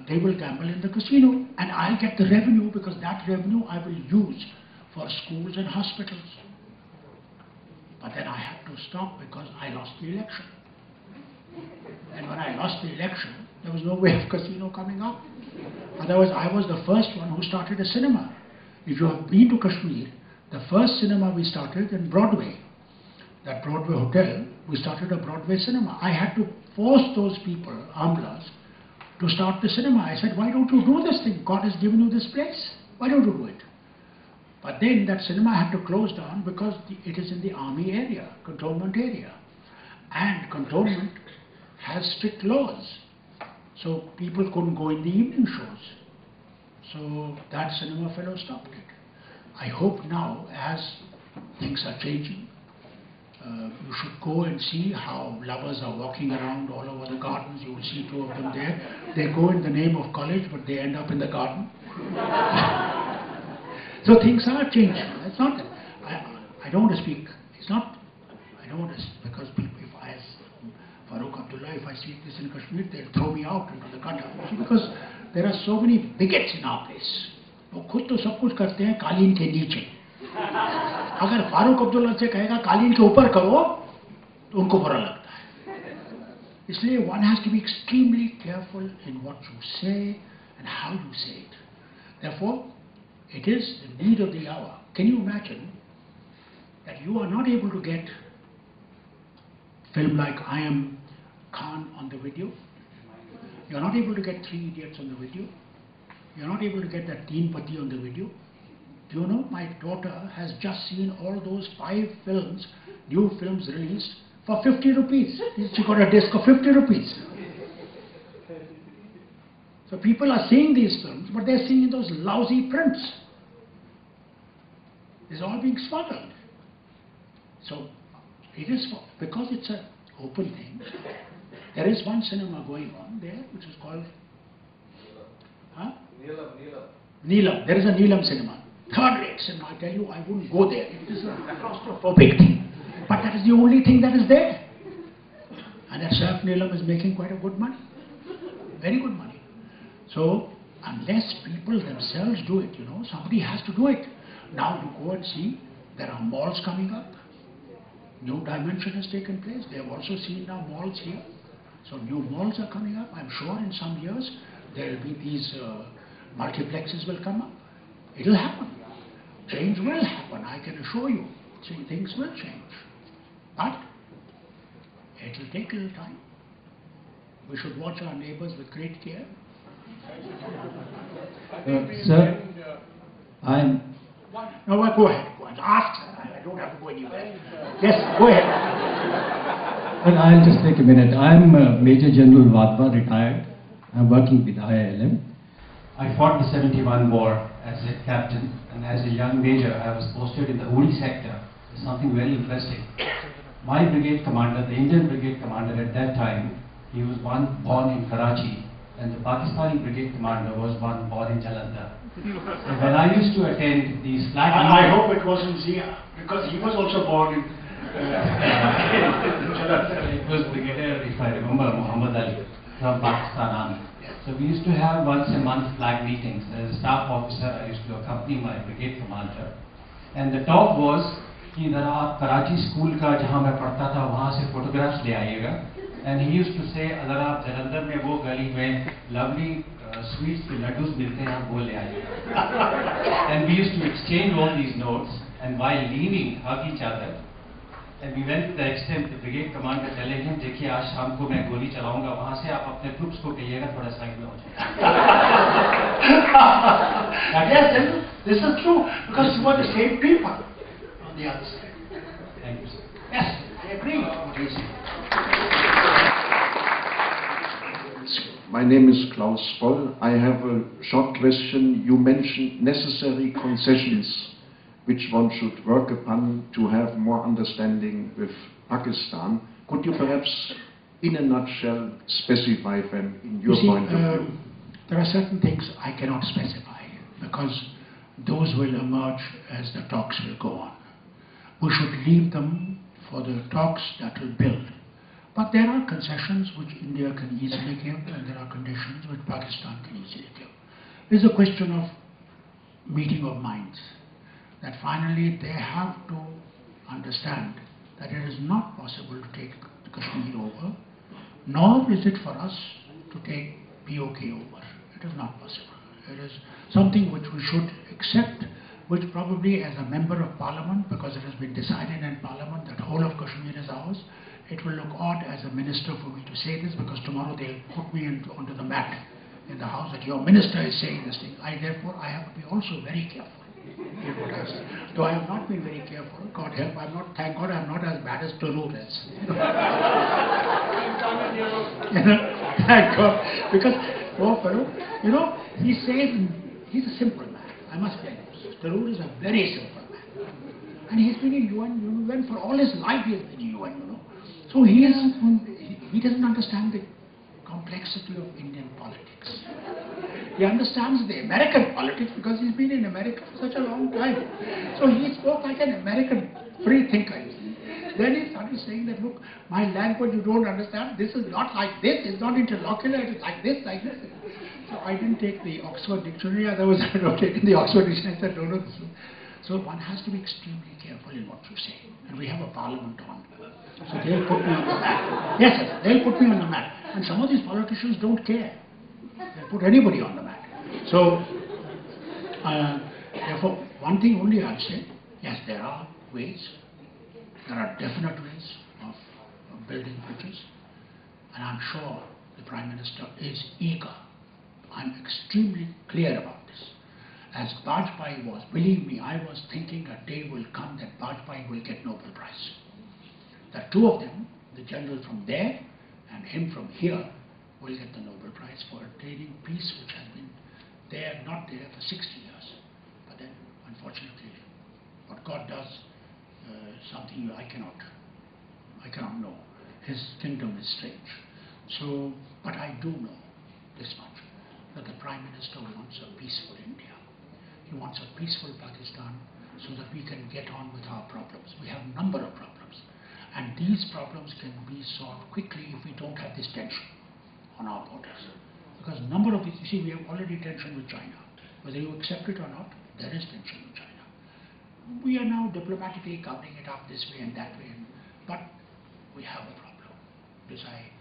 they will gamble in the casino, and I'll get the revenue, because that revenue I will use for schools and hospitals. But then I had to stop because I lost the election. And when I lost the election, there was no way of casino coming up. Otherwise, I was the first one who started a cinema. If you have been to Kashmir, the first cinema we started in Broadway, that Broadway hotel, we started a Broadway cinema. I had to force those people, Amlas, to start the cinema. I said, why don't you do this thing? God has given you this place. Why don't you do it? But then that cinema had to close down because it is in the army area, cantonment area. And cantonment has strict laws. So people couldn't go in the evening shows. So that cinema fellow stopped it. I hope now, as things are changing, you should go and see how lovers are walking around all over the gardens. You will see two of them there. They go in the name of college, but they end up in the garden. So things are changing. It's not that I don't want to speak. It's not. I don't want to, because people, if I, as Farooq Abdullah, if I speak this in Kashmir, they'll throw me out into the gutter. Because there are so many bigots in our place. वो खुद तो सब कुछ करते हैं कालीन के नीचे. अगर फारूक अब्दुल्ला से कहेगा कालीन के ऊपर करो तो उनको बुरा लगता है. इसलिए one has to be extremely careful in what you say and how you say it. Therefore, it is the need of the hour. Can you imagine that you are not able to get film like I Am Khan on the video? You are not able to get Three Idiots on the video. You are not able to get that Teen Pati on the video. Do you know, my daughter has just seen all those 5 films, new films released, for 50 rupees. She got a disc of 50 rupees. So people are seeing these films, but they're seeing those lousy prints. It's all being smuggled. So it is, because it's an open thing, there is one cinema going on there, which is called Neelam. There is a Neelam cinema. Third-rate cinema. I tell you, I wouldn't go there. It is a claustrophobic thing. But that is the only thing that is there. And that Smt Neelam is making quite a good money. Very good money. So, unless people themselves do it, you know, somebody has to do it. Now you go and see, there are malls coming up. New dimension has taken place. They have also seen now malls here. So new malls are coming up. I'm sure in some years there will be these multiplexes will come up. It will happen. Change will happen, I can assure you. See, things will change. But it will take a little time. We should watch our neighbors with great care. Sir, I'm... No, well, go ahead. Go ahead. Ask, sir. I don't have to go anywhere. Yes, go ahead. Well, I'll just take a minute. I'm Major General Wadhwa, retired. I'm working with IILM. I fought the 71 war as a captain, and as a young major, I was posted in the Uri sector. It's something very interesting. My brigade commander, the Indian brigade commander at that time, he was one born in Karachi, and the Pakistani brigade commander was one born in Jalandhar. And when I used to attend these flag I hope it wasn't Zia, because he was also born in Jalandhar. It was Brigadier, if I remember, Muhammad Ali from Pakistan Army. So we used to have once a month flag meetings. As a staff officer, I used to accompany my brigade commander. And the talk was कि इधर आप Karachi school का जहाँ मैं पढ़ता था वहाँ से photographs ले आइएगा. And he used to say अगर आप जलंधर में वो गली में lovely sweets के लड्डूस मिलते हैं आप वो ले आइएगा. And we used to exchange all these notes, and while leaving hug each other. And we went to the extent the brigade commander telling him, देखिए आज शाम को मैं गोली चलाऊंगा वहाँ से आप अपने troops को कहिएगा थोड़ा साइड में हो जाए. Yes, this is true, because you are the same people on the other side. Thank you, sir. Yes, I agree. My name is Klaus Boll. I have a short question. You mentioned necessary concessions which one should work upon to have more understanding with Pakistan. Could you perhaps, in a nutshell, specify them in your point of view? There are certain things I cannot specify, because those will emerge as the talks will go on. We should leave them for the talks that will build. But there are concessions which India can easily give, and there are conditions which Pakistan can easily give. It is a question of meeting of minds, that finally they have to understand that it is not possible to take Kashmir over, nor is it for us to take POK over. It is not possible. It is something which we should accept, which probably as a member of parliament, because it has been decided in parliament that whole of Kashmir is ours, it will look odd as a minister for me to say this, because tomorrow they'll put me onto the mat in the house that your minister is saying this thing. Therefore, I have to be also very careful. Though I have not been very careful, God help, thank God I'm not as bad as Tarur is. Thank God. Because, poor Farooq, he says he's a simple man. I must tell you. Tarur is a very simple man. And he's been in UN for all his life. He has been in UN, So he doesn't understand the complexity of Indian politics. He understands the American politics because he's been in America for such a long time. So he spoke like an American free thinker. Then he started saying that, look, my language you don't understand, this is not like this, it's not interlocular, it is like this, like this. So I didn't take the Oxford dictionary, otherwise I would have taken the Oxford dictionary and said, no, this is. So one has to be extremely careful in what you say. And we have a parliament on. So they'll put me on the mat. Yes, they'll put me on the mat. And some of these politicians don't care. They'll put anybody on the mat. So, therefore, one thing only I'll say, yes, there are ways. There are definite ways of building bridges. And I'm sure the Prime Minister is eager. I'm extremely clear about this. As Bajpai was, believe me, I was thinking a day will come that Bajpai will get Nobel Prize. The two of them, the general from there and him from here, will get the Nobel Prize for attaining peace, which has been there, not there for 60 years. But then, unfortunately, what God does, something I cannot know. His kingdom is strange. So, but I do know this much, that the Prime Minister wants a peaceful India. He wants a peaceful Pakistan so that we can get on with our problems. We have a number of problems. And these problems can be solved quickly if we don't have this tension on our borders. Because a number of these, you see, we have already tension with China. Whether you accept it or not, there is tension with China. We are now diplomatically covering it up this way and that way, but we have a problem. This I